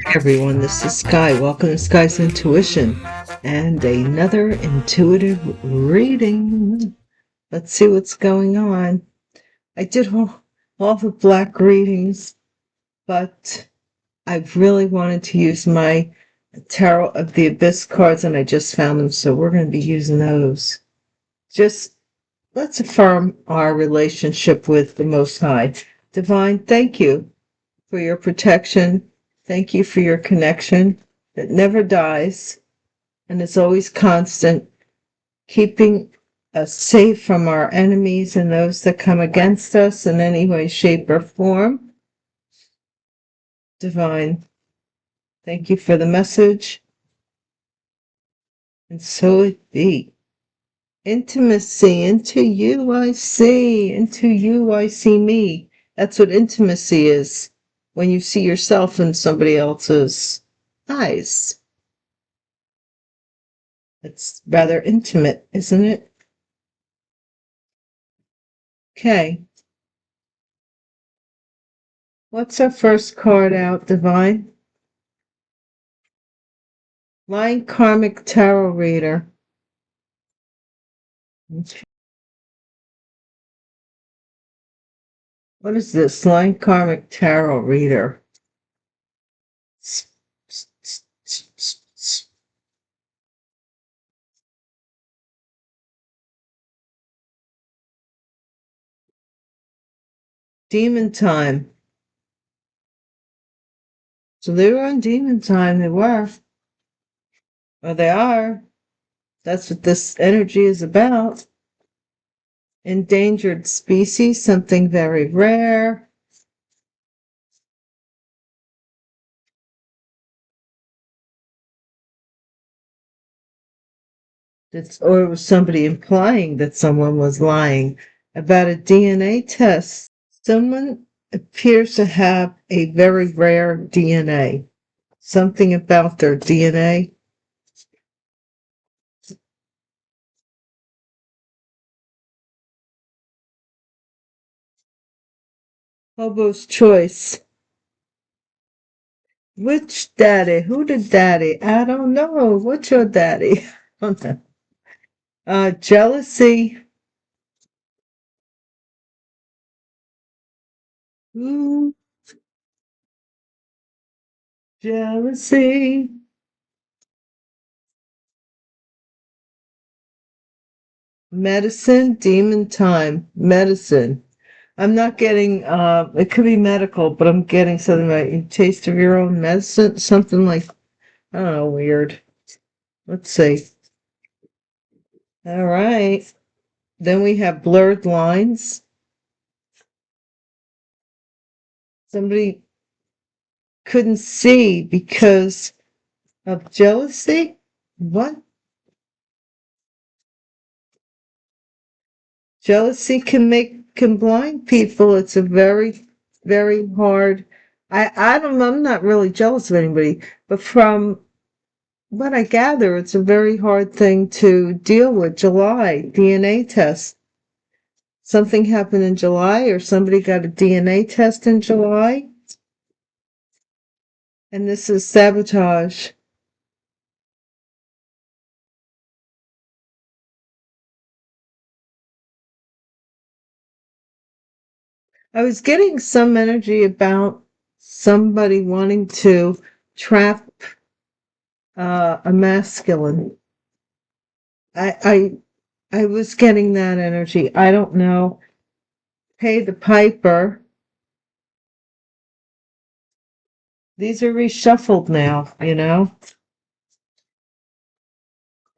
Hi everyone, this is Sky. Welcome to Sky's Intuition and another intuitive reading. Let's see what's going on. I did all the black readings, but I really wanted to use my Tarot of the Abyss cards and I just found them, so we're going to be using those. Just let's affirm our relationship with the Most High. Divine, thank you for your protection. Thank you for your connection that never dies and is always constant, keeping us safe from our enemies and those that come against us in any way, shape, or form. Divine, thank you for the message. And so it be. Intimacy, into you I see, into you I see me. That's what intimacy is, when you see yourself in somebody else's eyes. It's rather intimate, isn't it? Okay. What's our first card out, Divine? Line Karmic Tarot Reader. What is this? Line Karmic Tarot Reader. Demon Time. So they were on Demon Time, they were. Or they are. That's what this energy is about. Endangered species, something very rare. Or it was somebody implying that someone was lying about a DNA test. Someone appears to have a very rare DNA. Something about their DNA. Hobo's choice. Which daddy? Who the daddy? I don't know. What's your daddy? Jealousy. Ooh, jealousy. Medicine, demon time, medicine. I'm not getting, it could be medical, but I'm getting something like taste of your own medicine, something like, I don't know, weird. Let's see. All right. Then we have blurred lines. Somebody couldn't see because of jealousy? What? Jealousy can blind people. It's a very, very hard. I'm not really jealous of anybody, but from what I gather, it's a very hard thing to deal with. July, DNA test. Something happened in July, or somebody got a DNA test in July. And this is sabotage. I was getting some energy about somebody wanting to trap a masculine. I was getting that energy. I don't know. Pay the piper. These are reshuffled now, you know.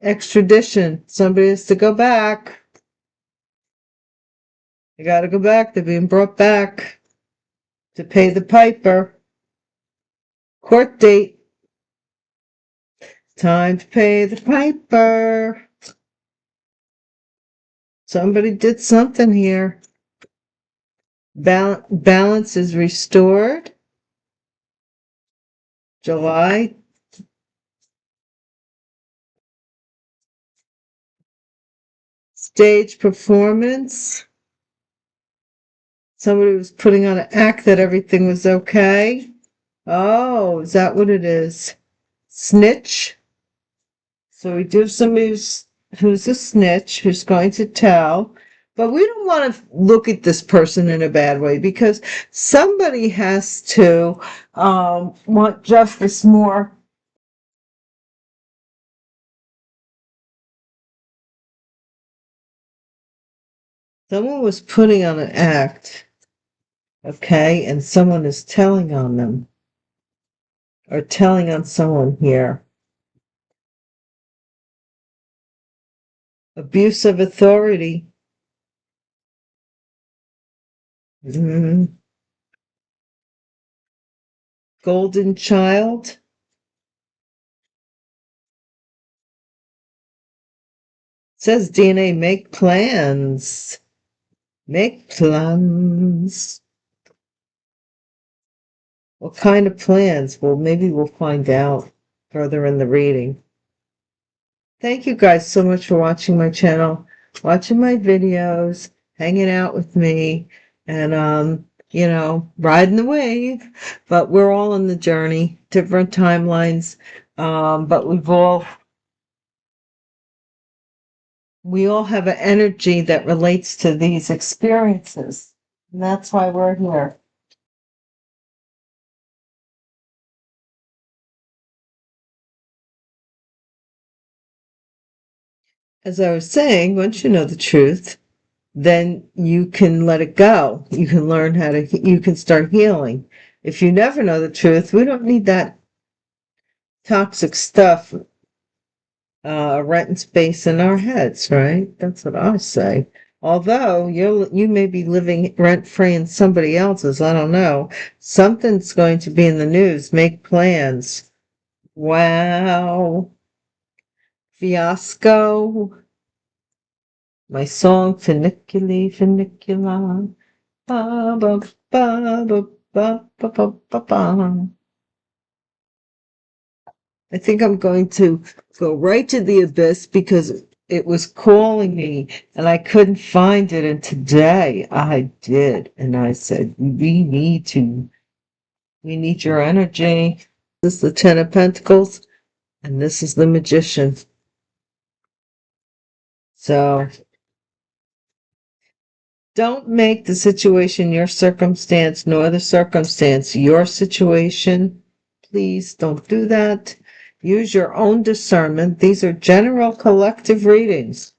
Extradition. Somebody has to go back. They got to go back. They're being brought back to pay the piper. Court date. Time to pay the piper. Somebody did something here. Balance is restored. July. Stage performance. Somebody was putting on an act that everything was okay. Oh, is that what it is? Snitch? So we do somebody who's a snitch, who's going to tell. But we don't want to look at this person in a bad way because somebody has to want justice more. Someone was putting on an act, okay, and someone is telling on them or telling on someone here. Abuse of authority. Mm. Golden child. Says DNA, make plans. Make plans. What kind of plans? Well, maybe we'll find out further in the reading. Thank you guys so much for watching my channel, watching my videos, hanging out with me, and you know, riding the wave. But we're all on the journey, different timelines. But we all have an energy that relates to these experiences. And that's why we're here. As I was saying, once you know the truth, then you can let it go. You can learn how to, you can start healing. If you never know the truth, we don't need that toxic stuff renting space in our heads, right? That's what I say. Although you may be living rent free in somebody else's, I don't know. Something's going to be in the news. Make plans. Wow. Fiasco. My song, Funiculi, Funicula. Ba, ba, ba, ba, ba, ba, ba, ba, ba. I think I'm going to go right to the abyss because it was calling me and I couldn't find it. And today I did. And I said, we need your energy. This is the Ten of Pentacles and this is the Magician. So don't make the situation your circumstance, nor the circumstance your situation. Please don't do that. Use your own discernment. These are general collective readings.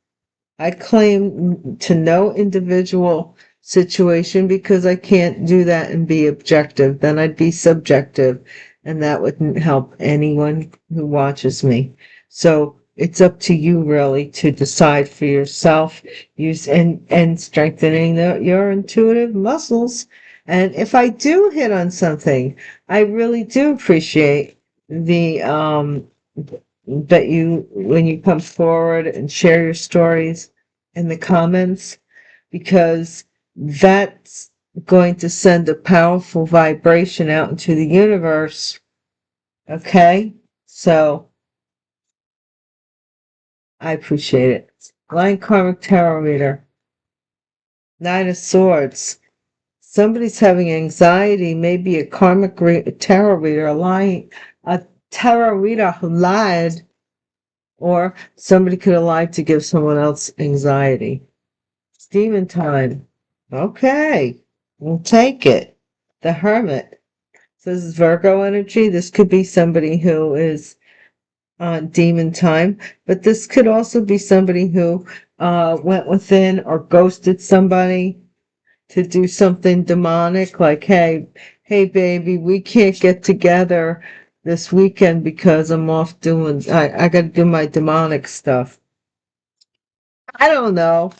I claim to no individual situation because I can't do that and be objective. Then I'd be subjective, and that wouldn't help anyone who watches me. So it's up to you really to decide for yourself, use and strengthening your intuitive muscles. And if I do hit on something, I really do appreciate the that you when you come forward and share your stories in the comments, because that's going to send a powerful vibration out into the universe. Okay, so I appreciate it. Lion Karmic Tarot Reader. Nine of Swords. Somebody's having anxiety, maybe a karmic tarot reader, a tarot reader who lied, or somebody could have lied to give someone else anxiety. Demon time. Okay, we'll take it. The Hermit. So this is Virgo energy. This could be somebody who is on demon time, but this could also be somebody who went within or ghosted somebody to do something demonic, like, hey, baby, we can't get together this weekend because I'm off I got to do my demonic stuff. I don't know.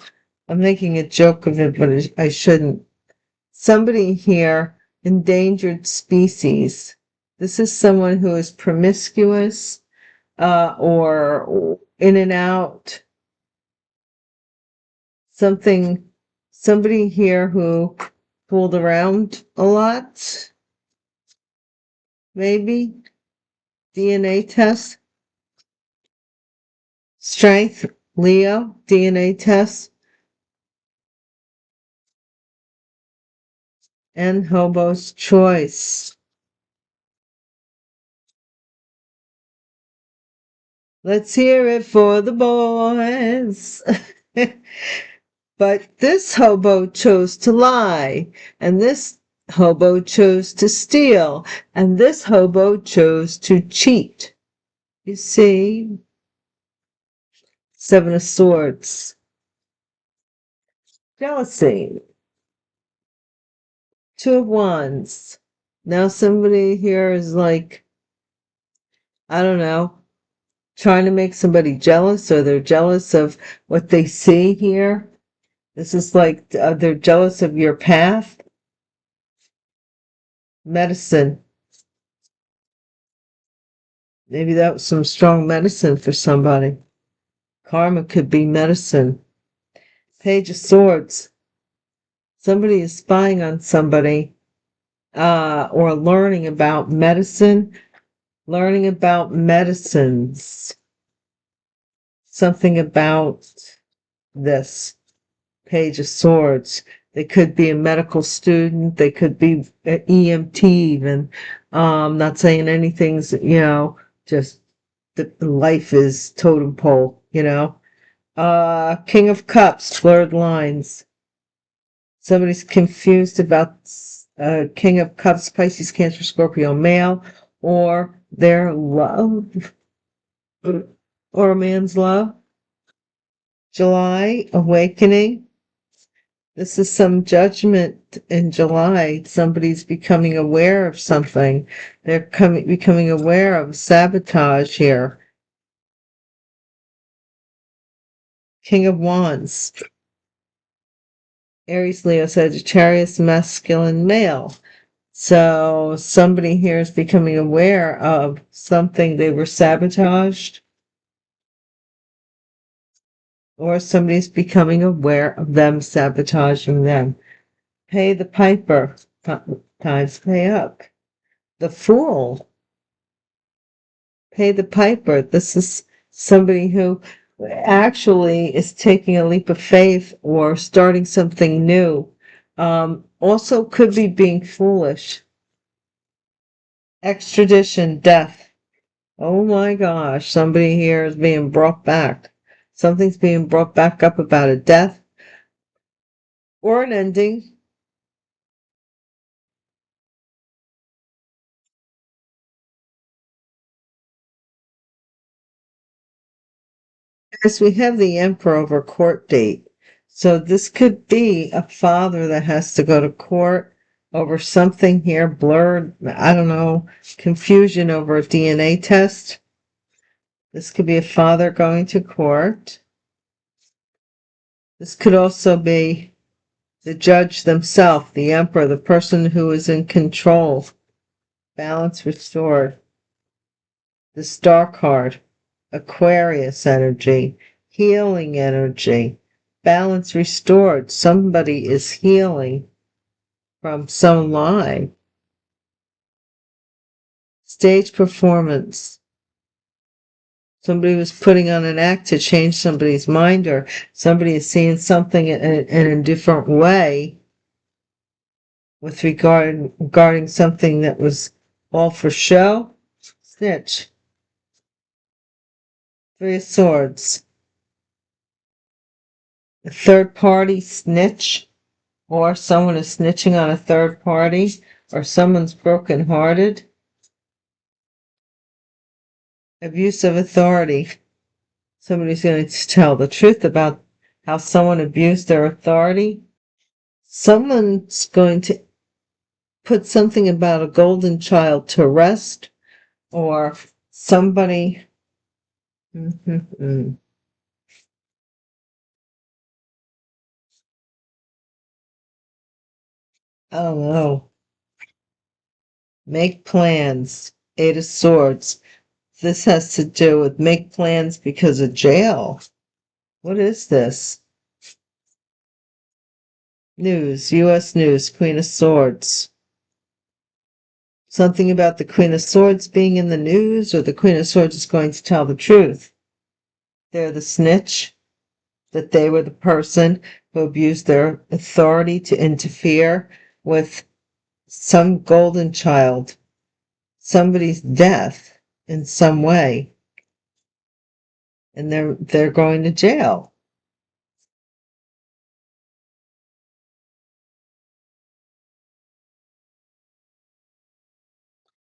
I'm making a joke of it, but I shouldn't. Somebody here, endangered species. This is someone who is promiscuous, or in and out. Somebody here who fooled around a lot. Maybe. DNA test. Strength, Leo, DNA test. And Hobo's choice. Let's hear it for the boys. But this hobo chose to lie, and this hobo chose to steal, and this hobo chose to cheat. You see? Seven of Swords. Jealousy. Two of Wands. Now somebody here is like, I don't know, trying to make somebody jealous, or they're jealous of what they see here. This is like they're jealous of your path. Medicine. Maybe that was some strong medicine for somebody. Karma could be medicine. Page of Swords. Somebody is spying on somebody, or learning about medicine, learning about medicines. Something about this. Page of Swords. They could be a medical student. They could be an EMT even. Not saying anything's, just that life is totem pole, King of Cups, blurred lines. Somebody's confused about King of Cups, Pisces, Cancer, Scorpio, male, or their love, or a man's love. July, awakening. This is some judgment in July. Somebody's becoming aware of something. They're becoming aware of sabotage here. King of Wands. Aries, Leo, Sagittarius, masculine, male. So somebody here is becoming aware of something they were sabotaged, or somebody's becoming aware of them sabotaging them. Pay the piper. Times pay up. The Fool. Pay the piper. This is somebody who actually is taking a leap of faith or starting something new. Also could be being foolish. Extradition, death. Oh my gosh, somebody here is being brought back. Something's being brought back up about a death or an ending. Yes, we have the Emperor over court date. So this could be a father that has to go to court over something here, blurred, I don't know, confusion over a DNA test. This could be a father going to court. This could also be the judge themselves, the emperor, the person who is in control. Balance restored. The Star card, Aquarius energy, healing energy, balance restored. Somebody is healing from some lie. Stage performance. Somebody was putting on an act to change somebody's mind, or somebody is seeing something in a different way with regarding something that was all for show. Snitch. Three of Swords. A third party snitch, or someone is snitching on a third party, or someone's brokenhearted. Abuse of authority. Somebody's going to tell the truth about how someone abused their authority. Someone's going to put something about a golden child to rest, or somebody. I don't know. Make plans. Eight of Swords. This has to do with make plans because of jail. What is this? News, U.S. News, Queen of Swords. Something about the Queen of Swords being in the news, or the Queen of Swords is going to tell the truth. They're the snitch, that they were the person who abused their authority to interfere with some golden child, somebody's death in some way. and they're going to jail.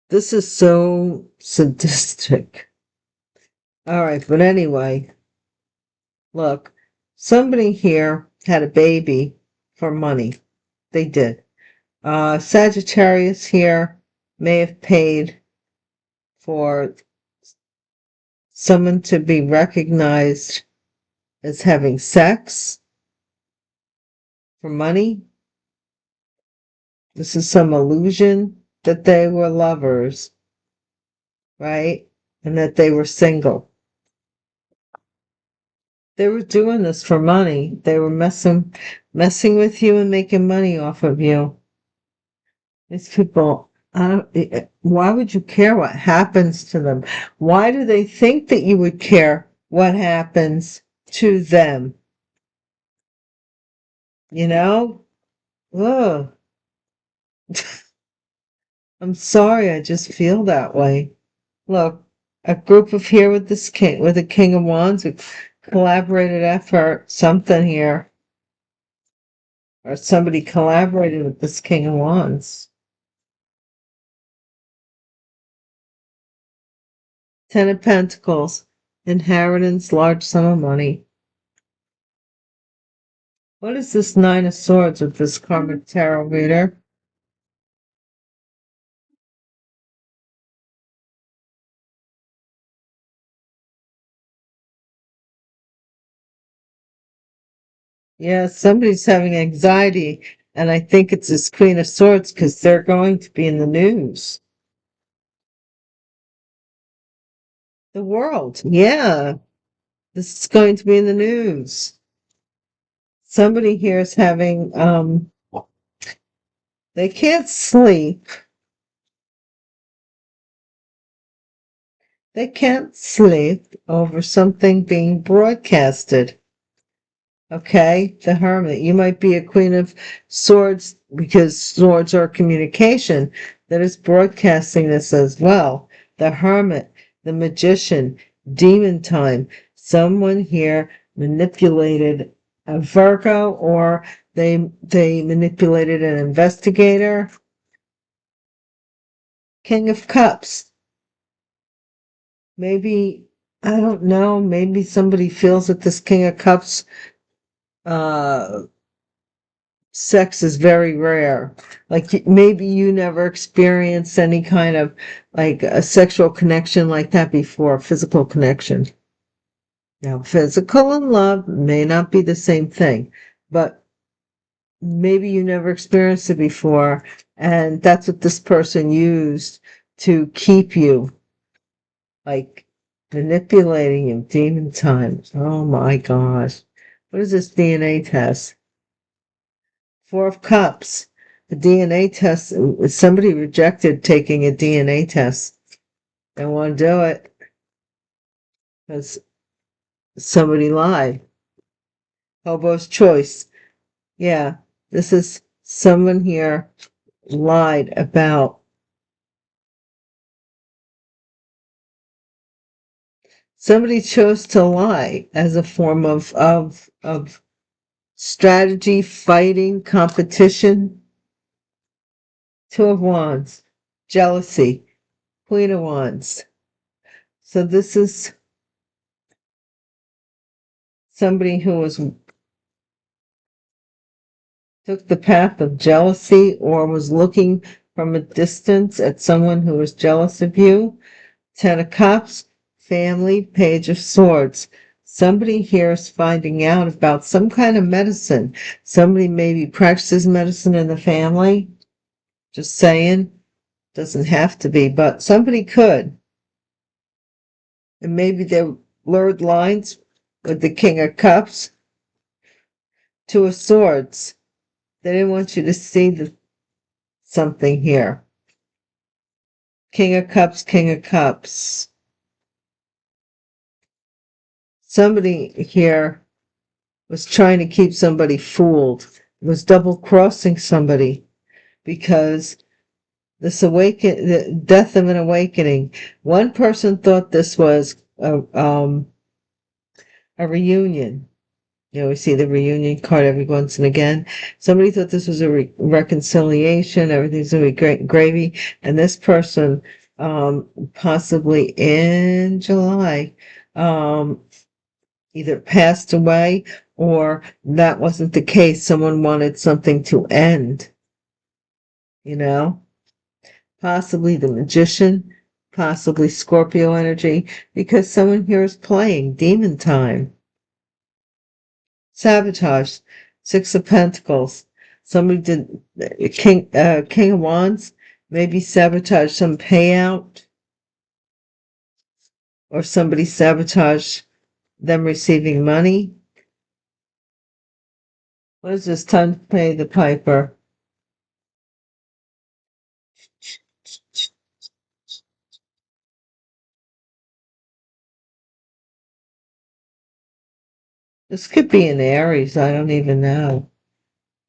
This is so sadistic. All right, but anyway, look, somebody here had a baby for money. They did. Sagittarius here may have paid for someone to be recognized as having sex for money. This is some illusion that they were lovers, right? And that they were single. They were doing this for money. They were messing with you and making money off of you. These people, why would you care what happens to them? Why do they think that you would care what happens to them? You know? Ugh. I'm sorry, I just feel that way. Look, a group of here with this king, with the King of Wands, a collaborated effort, something here, or somebody collaborated with this King of Wands. 10 of Pentacles, inheritance, large sum of money. What is this Nine of Swords with this karmic tarot reader? Yeah, somebody's having anxiety, and I think it's this Queen of Swords because they're going to be in the news. The world, yeah. This is going to be in the news. Somebody here is having, they can't sleep. They can't sleep over something being broadcasted. Okay, the Hermit. You might be a Queen of Swords because swords are communication that is broadcasting this as well. The Hermit, the Magician, Demon Time. Someone here manipulated a Virgo, or they manipulated an investigator. King of Cups. Maybe, I don't know, maybe somebody feels that this King of Cups sex is very rare. Like maybe you never experienced any kind of like a sexual connection like that before, physical connection. Now, physical and love may not be the same thing, but maybe you never experienced it before, and that's what this person used to keep you, like manipulating you. Demon time. Oh my gosh. What is this DNA test? Four of Cups. The DNA test, somebody rejected taking a DNA test. They want to do it because somebody lied. Hobo's choice. Yeah, this is someone here lied about. Somebody chose to lie as a form of strategy, fighting, competition. Two of Wands. Jealousy. Queen of Wands. So this is somebody who took the path of jealousy or was looking from a distance at someone who was jealous of you. Ten of Cups, family, Page of Swords. Somebody here is finding out about some kind of medicine. Somebody maybe practices medicine in the family. Just saying. Doesn't have to be, but somebody could. And maybe they're blurred lines with the King of Cups. Two of Swords. They didn't want you to see something here. King of Cups, King of Cups. Somebody here was trying to keep somebody fooled, was double-crossing somebody, because the death of an awakening. One person thought this was a reunion. You know, we see the reunion card every once and again. Somebody thought this was a reconciliation, everything's going to be great gravy, and this person, possibly in July, either passed away or that wasn't the case. Someone wanted something to end, you know? Possibly the magician, possibly Scorpio energy, because someone here is playing demon time. Sabotage, Six of Pentacles. Somebody did King of Wands, maybe sabotage some payout, or somebody sabotage them receiving money. What is this? Time to pay the piper. This could be an Aries, I don't even know.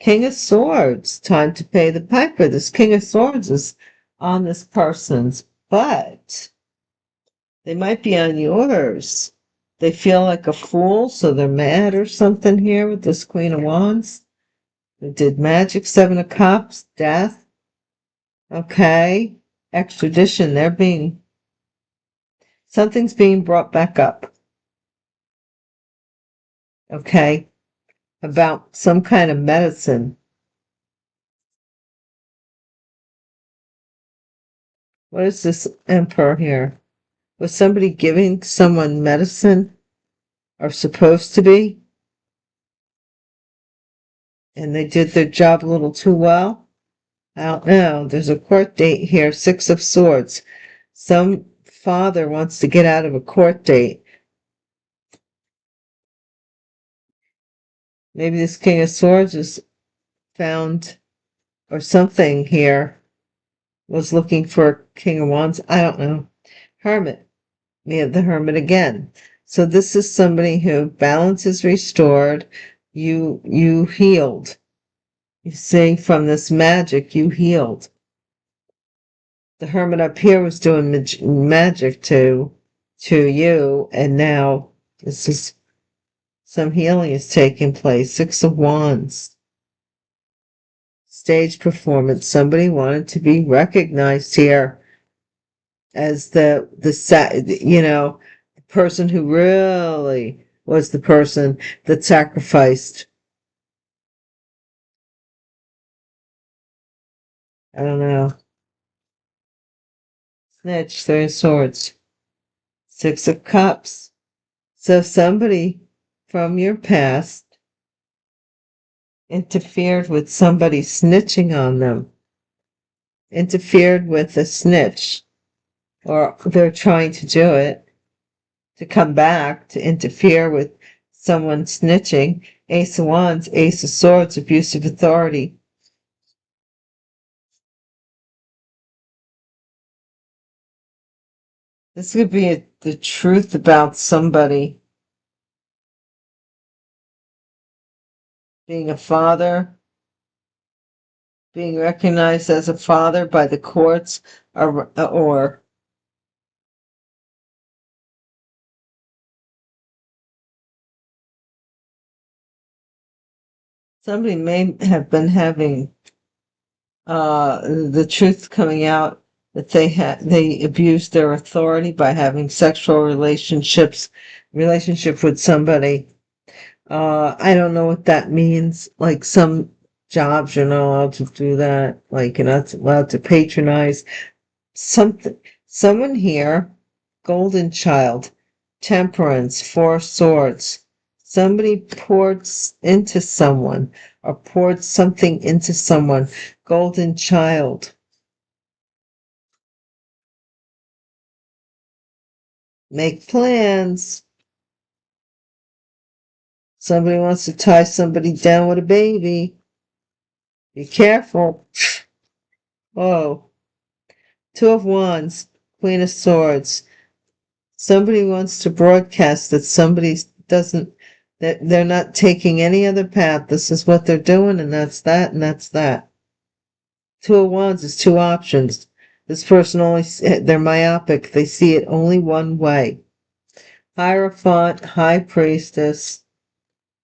King of Swords, time to pay the piper. This King of Swords is on this person's, but they might be on yours. They feel like a fool, so they're mad or something here with this Queen of Wands. They did magic, Seven of Cups, death. Okay. Extradition, something's being brought back up. Okay. About some kind of medicine. What is this Emperor here? Was somebody giving someone medicine, or supposed to be, and they did their job a little too well? I don't know. There's a court date here, Six of Swords. Some father wants to get out of a court date. Maybe this King of Swords is found, or something here was looking for King of Wands. I don't know. Hermit. We have the Hermit again. So this is somebody who balance is restored. You healed. You see, from this magic, you healed. The Hermit up here was doing magic to you, and now this is some healing is taking place. Six of Wands. Stage performance. Somebody wanted to be recognized here as the person who really was the person that sacrificed. I don't know. Snitch, Three of Swords. Six of Cups. So somebody from your past interfered with somebody snitching on them. Interfered with a snitch. Or they're trying to do it. To come back, to interfere with someone snitching. Ace of Wands, Ace of Swords, abuse of authority. This could be the truth about somebody being a father, being recognized as a father by the courts, or somebody may have been having the truth coming out that they abused their authority by having sexual relationship with somebody. I don't know what that means. Like some jobs you're not allowed to do that. Like you're not allowed to patronize someone here. Golden Child, Temperance, Four of Swords. Somebody poured into someone or poured something into someone. Golden Child. Make plans. Somebody wants to tie somebody down with a baby. Be careful. Whoa. Two of Wands, Queen of Swords. Somebody wants to broadcast that somebody doesn't, that they're not taking any other path. This is what they're doing, and that's that, and that's that. Two of Wands is two options. This person they're myopic. They see it only one way. Hierophant, High Priestess,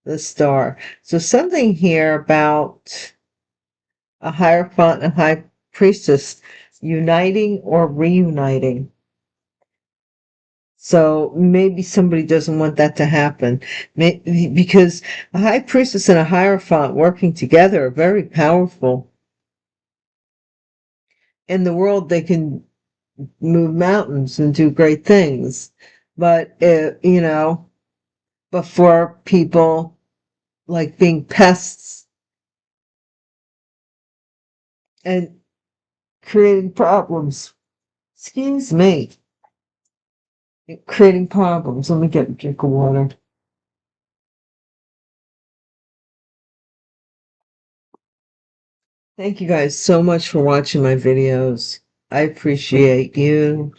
the Star. So something here about a Hierophant and High Priestess uniting or reuniting. So maybe somebody doesn't want that to happen. Because a High Priestess and a Hierophant working together are very powerful. In the world, they can move mountains and do great things. But, but for people like being pests and creating problems, excuse me, creating problems. Let me get a drink of water. Thank you guys so much for watching my videos. I appreciate you.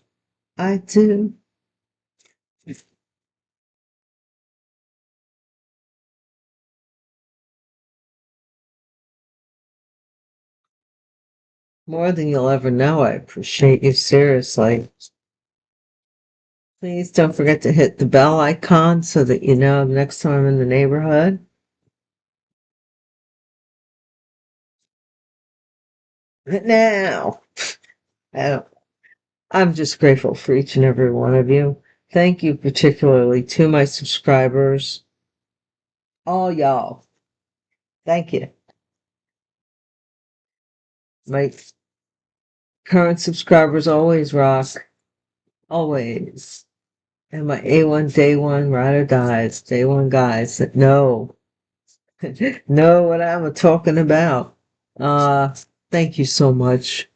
I do. More than you'll ever know. I appreciate you, seriously. Please don't forget to hit the bell icon so that you know the next time I'm in the neighborhood. Now, I'm just grateful for each and every one of you. Thank you particularly to my subscribers. All y'all. Thank you. My current subscribers always rock. Always. And my A1 day one ride or dies, day one guys that know what I'm talking about. Thank you so much.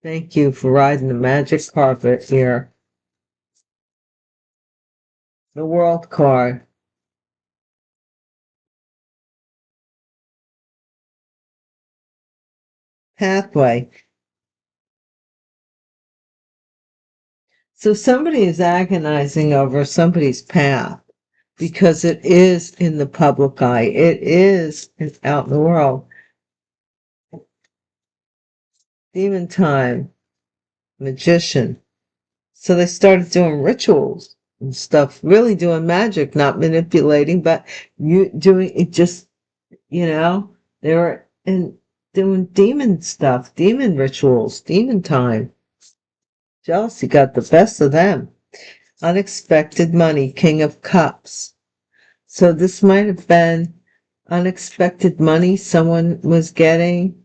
Thank you for riding the magic carpet here. The World card. Pathway. So somebody is agonizing over somebody's path because it is in the public eye. It's out in the world. Demon time. Magician. So they started doing rituals and stuff, really doing magic, not manipulating, but you doing it just, they were doing demon stuff, demon rituals, demon time. Jealousy got the best of them. Unexpected money, King of Cups. So this might have been unexpected money someone was getting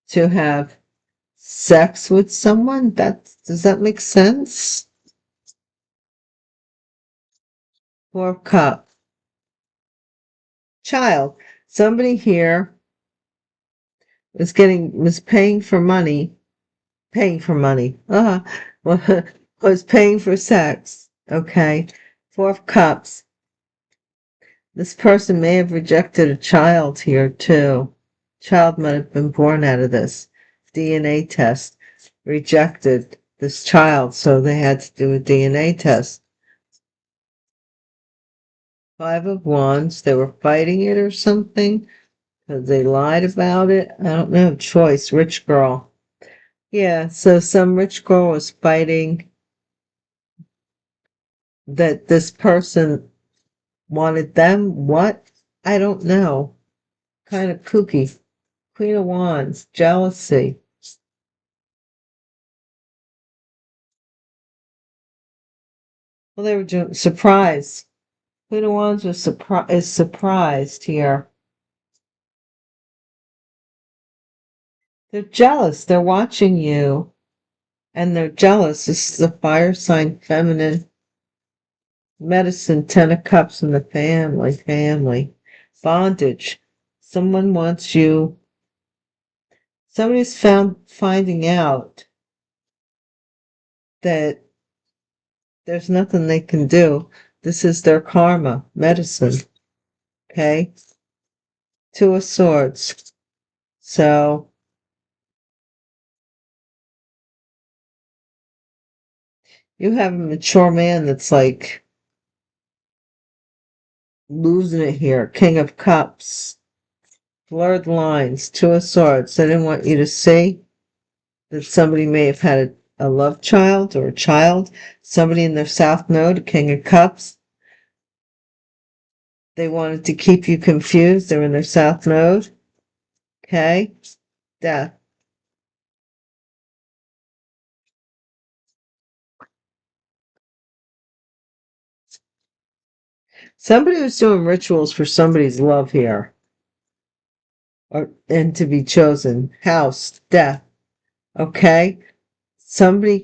to have sex with someone. Does that make sense? Four of Cups. Child. Somebody here was paying for money, was paying for sex. Okay. Four of Cups. This person may have rejected a child here too. Child might have been born out of this. DNA test rejected this child, so they had to do a DNA test. Five of Wands, they were fighting it or something. They lied about it. I don't know. Choice, rich girl. Yeah, so some rich girl was fighting that this person wanted them. What? I don't know. Kind of kooky. Queen of Wands, jealousy. Well, they were doing surprise. Queen of Wands was is surprised here. They're jealous. They're watching you. And they're jealous. This is a fire sign, feminine. Medicine, Ten of Cups in the family. Bondage. Someone wants you. Somebody's finding out that there's nothing they can do. This is their karma, medicine. Okay? Two of Swords. So, you have a mature man that's like losing it here. King of Cups. Blurred lines. Two of Swords. I didn't want you to see that somebody may have had a love child or a child, somebody in their South Node, King of Cups. They wanted to keep you confused. They're in their South Node. Okay? Death. Somebody was doing rituals for somebody's love here. And to be chosen. House. Death. Okay? Somebody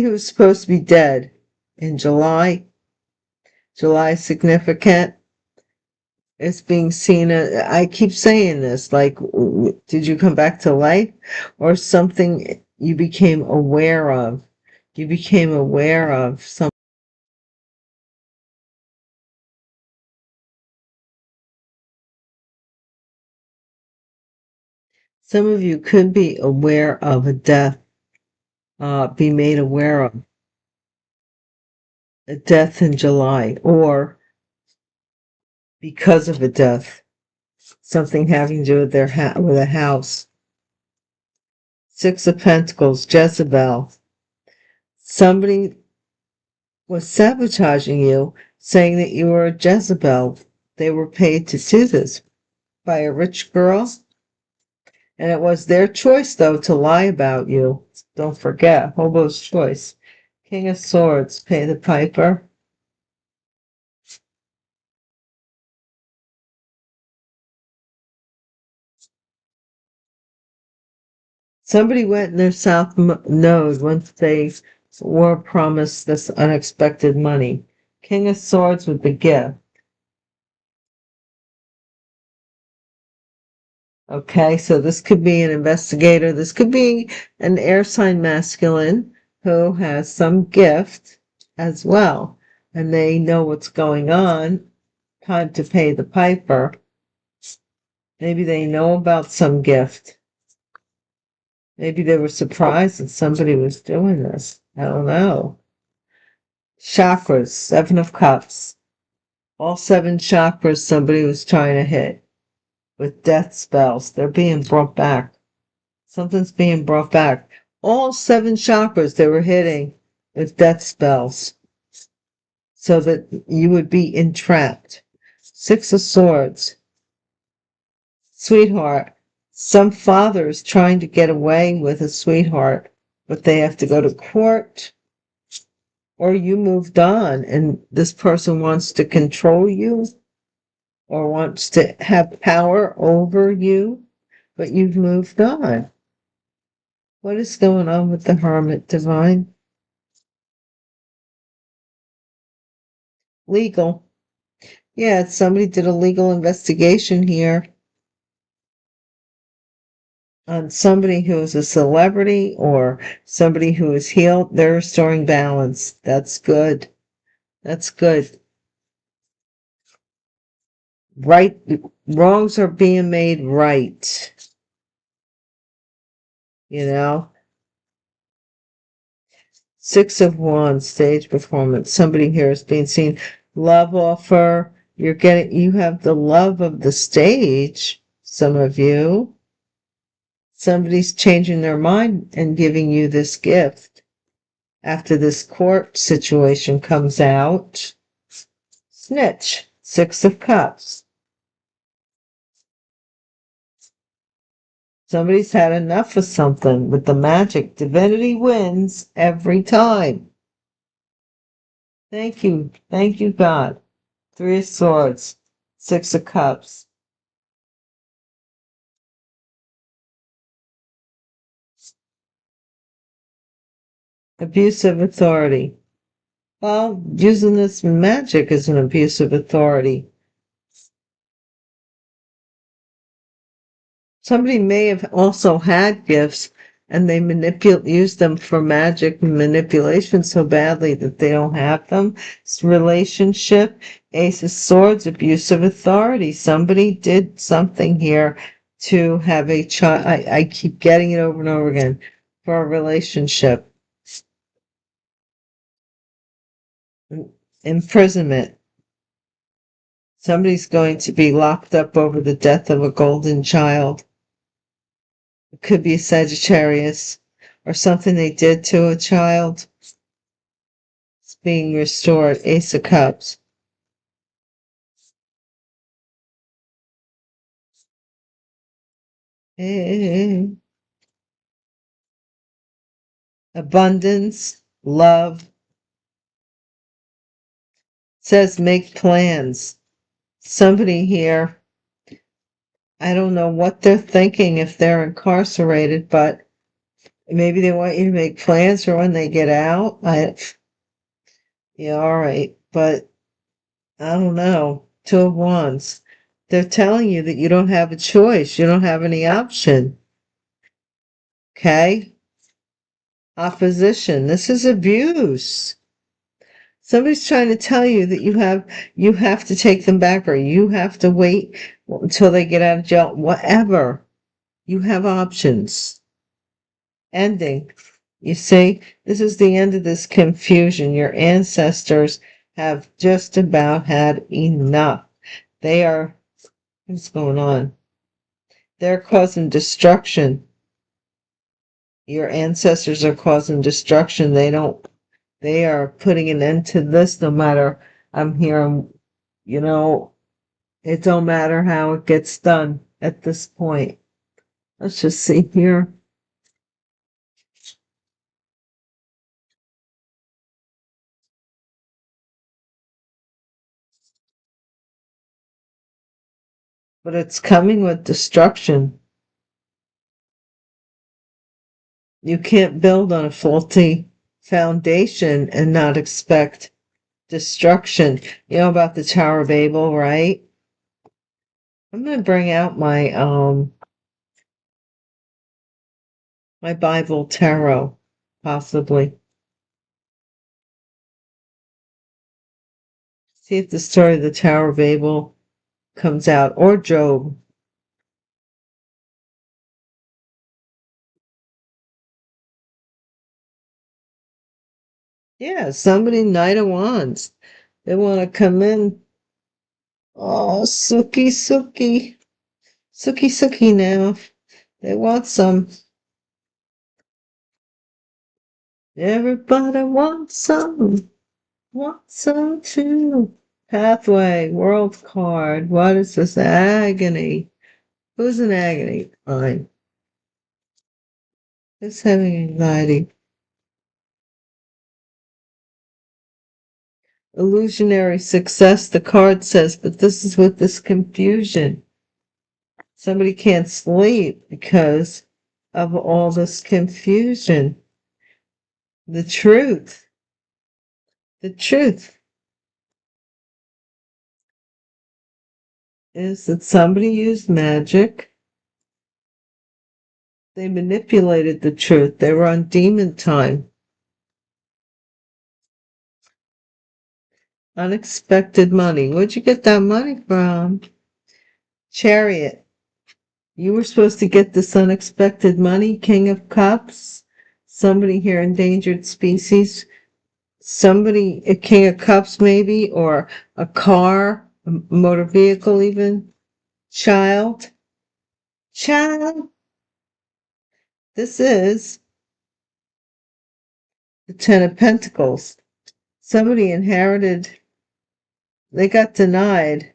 who was supposed to be dead in July. July is significant. It's being seen. I keep saying this, like, did you come back to life or something you became aware of? You became aware of something. Some of you could be aware of a death, be made aware of a death in July, or because of a death, something having to do with with a house. Six of Pentacles, Jezebel. Somebody was sabotaging you, saying that you were a Jezebel. They were paid to do this by a rich girl. And it was their choice, though, to lie about you. Don't forget, Hobo's choice. King of Swords, pay the piper. Somebody went in their South Node once they were promised this unexpected money. King of Swords with the gift. Okay, so this could be an investigator. This could be an air sign masculine who has some gift as well. And they know what's going on. Time to pay the piper. Maybe they know about some gift. Maybe they were surprised that somebody was doing this. I don't know. Chakras, Seven of Cups. All seven chakras somebody was trying to hit with death spells. They're being brought back. Something's being brought back. All seven chakras they were hitting with death spells so that you would be entrapped. Six of Swords. Sweetheart. Some father is trying to get away with a sweetheart, but they have to go to court, or you moved on and this person wants to control you or wants to have power over you, but you've moved on. What is going on with the Hermit, Divine? Legal. Yeah, somebody did a legal investigation here on somebody who is a celebrity or somebody who is healed. They're restoring balance. That's good. That's good. Right, wrongs are being made right. You know? Six of Wands, stage performance. Somebody here is being seen. Love offer. You have the love of the stage, some of you. Somebody's changing their mind and giving you this gift. After this court situation comes out. Snitch, Six of Cups. Somebody's had enough of something with the magic. Divinity wins every time. Thank you. Thank you, God. Three of Swords, Six of Cups. Abuse of authority. Well, using this magic is an abuse of authority. Somebody may have also had gifts and they use them for magic manipulation so badly that they don't have them. It's relationship, Ace of Swords, abuse of authority. Somebody did something here to have a child. I keep getting it over and over again for a relationship. Imprisonment. Somebody's going to be locked up over the death of a golden child. It could be a Sagittarius, or something they did to a child. It's being restored. Ace of Cups. Hey. Abundance, love. It says make plans. Somebody here, I don't know what they're thinking if they're incarcerated, but maybe they want you to make plans for when they get out. Yeah, all right, but I don't know. Two of Wands. They're telling you that you don't have a choice. You don't have any option. Okay? Opposition. This is abuse. Somebody's trying to tell you that you have to take them back, or you have to wait until they get out of jail. Whatever. You have options. Ending. You see, this is the end of this confusion. Your ancestors have just about had enough. They are, what's going on? They're causing destruction. Your ancestors are causing destruction. They are putting an end to this no matter, I'm hearing, it don't matter how it gets done at this point. Let's just see here. But it's coming with destruction. You can't build on a faulty foundation and not expect destruction. You know about the Tower of Babel, right? I'm going to bring out my Bible tarot, possibly. See if the story of the Tower of Babel comes out, or Job. Yeah, somebody, Knight of Wands. They want to come in. Oh, Suki, Suki. Suki, Suki now. They want some. Everybody wants some. Wants some too. Pathway, World card. What is this? Agony. Who's in agony? Fine. Who's having anxiety? Illusionary success, the card says, but this is with this confusion. Somebody can't sleep because of all this confusion. The truth is that somebody used magic. They manipulated the truth. They were on demon time. Unexpected money. Where'd you get that money from? Chariot. You were supposed to get this unexpected money. King of Cups. Somebody here, endangered species. Somebody, a King of Cups maybe, or a car, a motor vehicle even. Child. This is the Ten of Pentacles. Somebody inherited, they got denied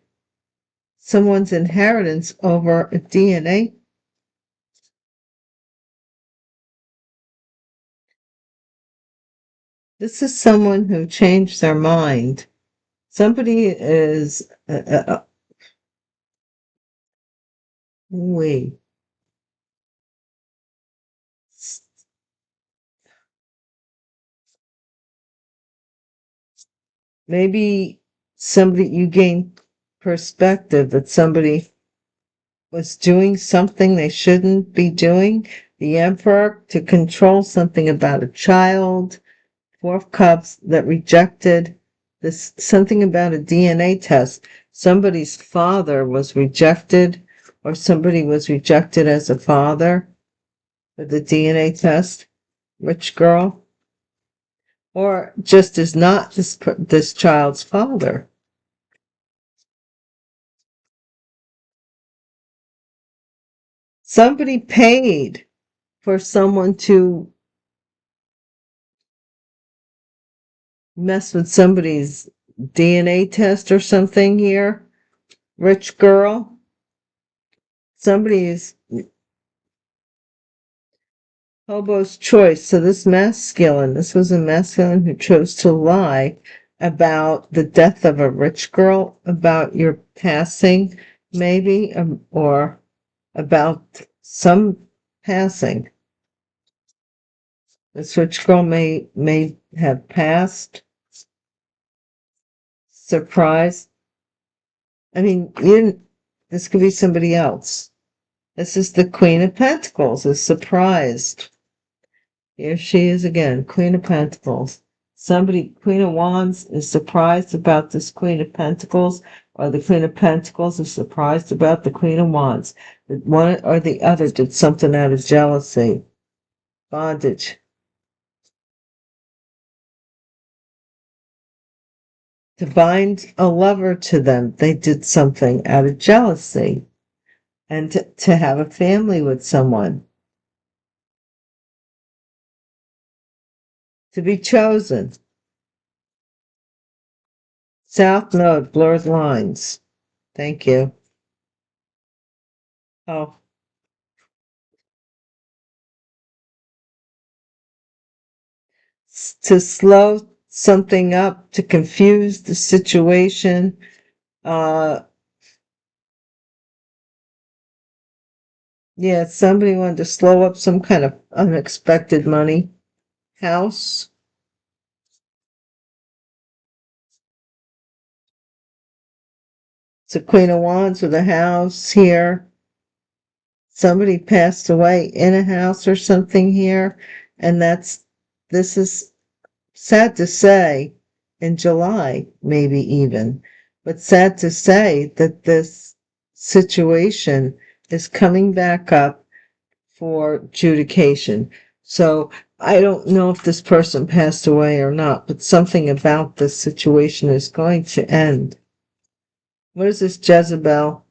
someone's inheritance over a DNA. This is someone who changed their mind. Somebody is, wait. Maybe somebody, you gain perspective that somebody was doing something they shouldn't be doing. The Emperor, to control something about a child. Four of Cups, that rejected this, something about a DNA test. Somebody's father was rejected, or somebody was rejected as a father for the DNA test. Rich girl. Or just is not this child's father. Somebody paid for someone to mess with somebody's DNA test or something here. Rich girl. Somebody's Hobo's choice. So this was a masculine who chose to lie about the death of a rich girl, about your passing, maybe, or about some passing. This rich girl may have passed. Surprise. I mean, this could be somebody else. This is the Queen of Pentacles, is surprised. Here she is again, Queen of Pentacles. Queen of Wands is surprised about this Queen of Pentacles, or the Queen of Pentacles is surprised about the Queen of Wands. One or the other did something out of jealousy, bondage. To bind a lover to them, they did something out of jealousy. And to have a family with someone. To be chosen. South Node, blurred lines. Thank you. Oh. To slow something up, to confuse the situation. Yeah, somebody wanted to slow up some kind of unexpected money. House. It's a Queen of Wands with a house here. Somebody passed away in a house or something here. And this is sad to say, in July, maybe even, but sad to say that this situation is coming back up for adjudication. So I don't know if this person passed away or not, but something about this situation is going to end. What is this Jezebel?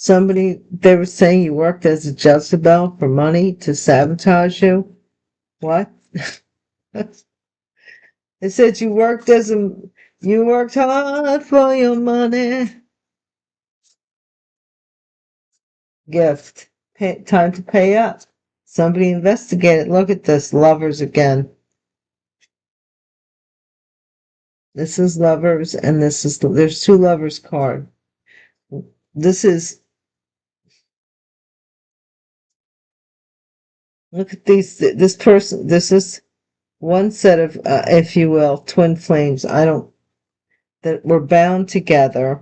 They were saying you worked as a Jezebel for money to sabotage you. What? It said you worked hard for your money. Gift. Time to pay up. Somebody investigated. Look at this. Lovers again. This is lovers, and there's two lovers card. Look at this person. This is one set of, if you will, twin flames. That were bound together,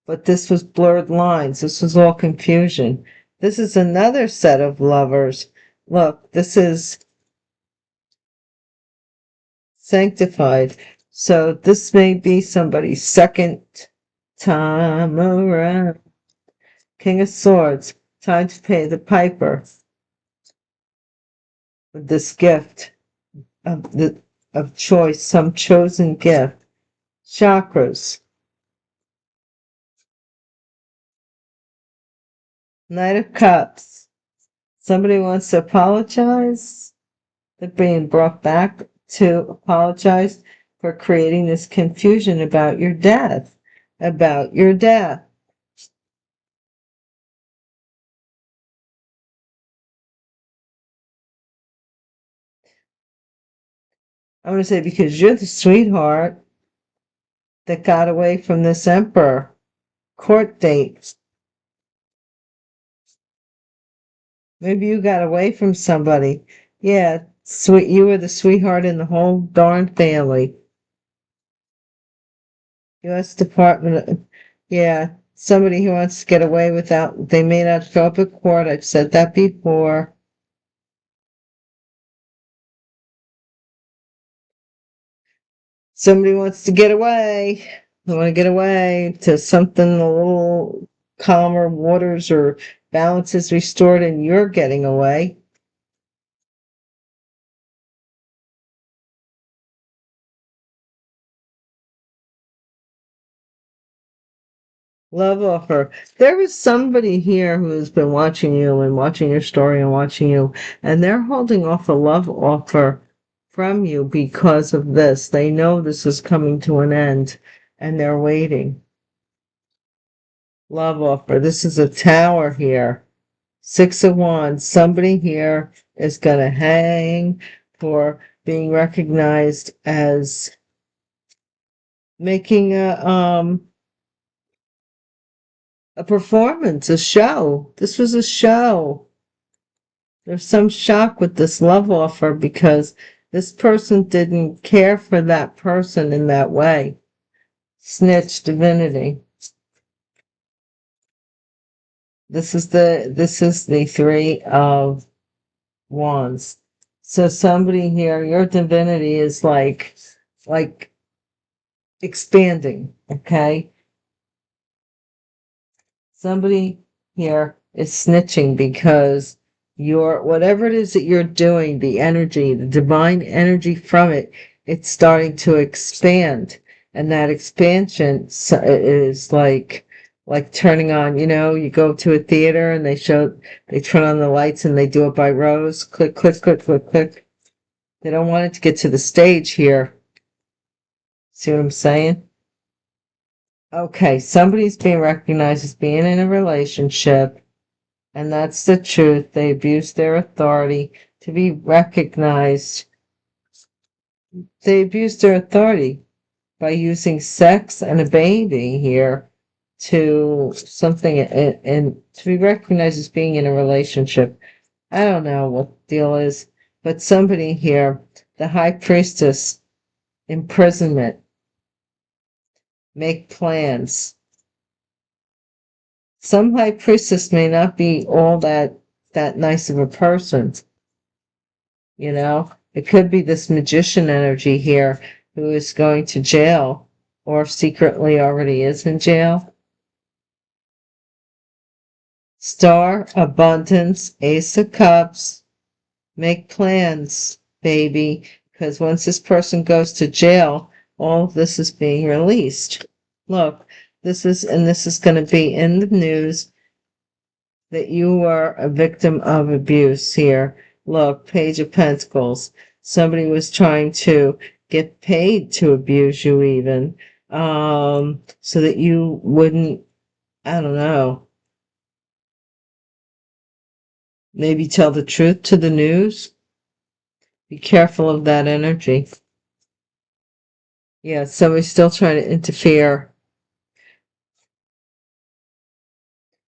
but this was blurred lines. This was all confusion. This is another set of lovers. Look, this is sanctified. So this may be somebody's second time around. King of Swords, time to pay the piper with this gift of choice, some chosen gift. Chakras. Knight of Cups. Somebody wants to apologize. They're being brought back to apologize for creating this confusion about your death. About your death. I'm going to say because you're the sweetheart that got away from this emperor. Court date. Maybe you got away from somebody. Yeah, you were the sweetheart in the whole darn family. U.S. yeah, somebody who wants to get away without, they may not show up at court. I've said that before. Somebody wants to get away. They want to get away to something a little calmer waters or balance is restored and you're getting away. Love offer. There was somebody here who has been watching you and watching your story and watching you, and they're holding off a love offer from you because of this. They know this is coming to an end, and they're waiting. Love offer. This is a tower here. 6 of Wands. Somebody here is going to hang for being recognized as making a performance, a show. This was a show. There's some shock with this love offer because this person didn't care for that person in that way. Snitch divinity. This is the 3 of Wands. So somebody here, your divinity is like expanding, okay? Somebody here is snitching because whatever it is that you're doing, the energy, the divine energy from it, it's starting to expand. And that expansion is like turning on, you go to a theater and they turn on the lights and they do it by rows. Click, click, click, click, click. They don't want it to get to the stage here. See what I'm saying? Okay, somebody's being recognized as being in a relationship, and that's the truth. They abuse their authority to be recognized. They abuse their authority by using sex and a baby here to something and to be recognized as being in a relationship. I don't know what the deal is, but somebody here, the high priestess, imprisonment, make plans. Some high priestess may not be all that nice of a person, It could be this magician energy here who is going to jail or secretly already is in jail. Star, abundance, Ace of Cups. Make plans, baby, because once this person goes to jail, all of this is being released. Look, this is going to be in the news that you are a victim of abuse here. Look, Page of Pentacles. Somebody was trying to get paid to abuse you even, so that you wouldn't, I don't know, maybe tell the truth to the news. Be careful of that energy. Yeah, somebody's still trying to interfere.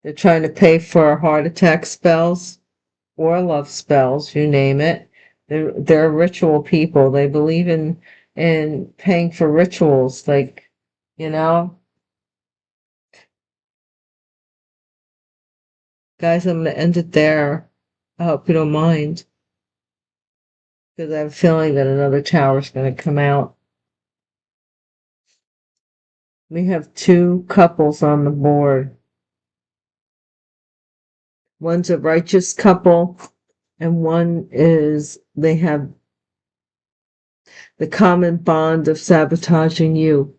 They're trying to pay for heart attack spells or love spells, you name it. They're ritual people. They believe in paying for rituals, Guys, I'm going to end it there. I hope you don't mind, because I have a feeling that another tower is going to come out. We have 2 couples on the board. One's a righteous couple, and one is, they have the common bond of sabotaging you.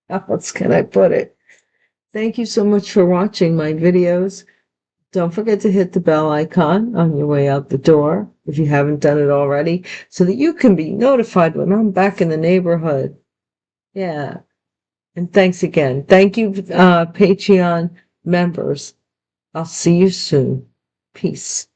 How else can I put it? Thank you so much for watching my videos. Don't forget to hit the bell icon on your way out the door if you haven't done it already, so that you can be notified when I'm back in the neighborhood. Yeah. And thanks again. Thank you, Patreon members. I'll see you soon. Peace.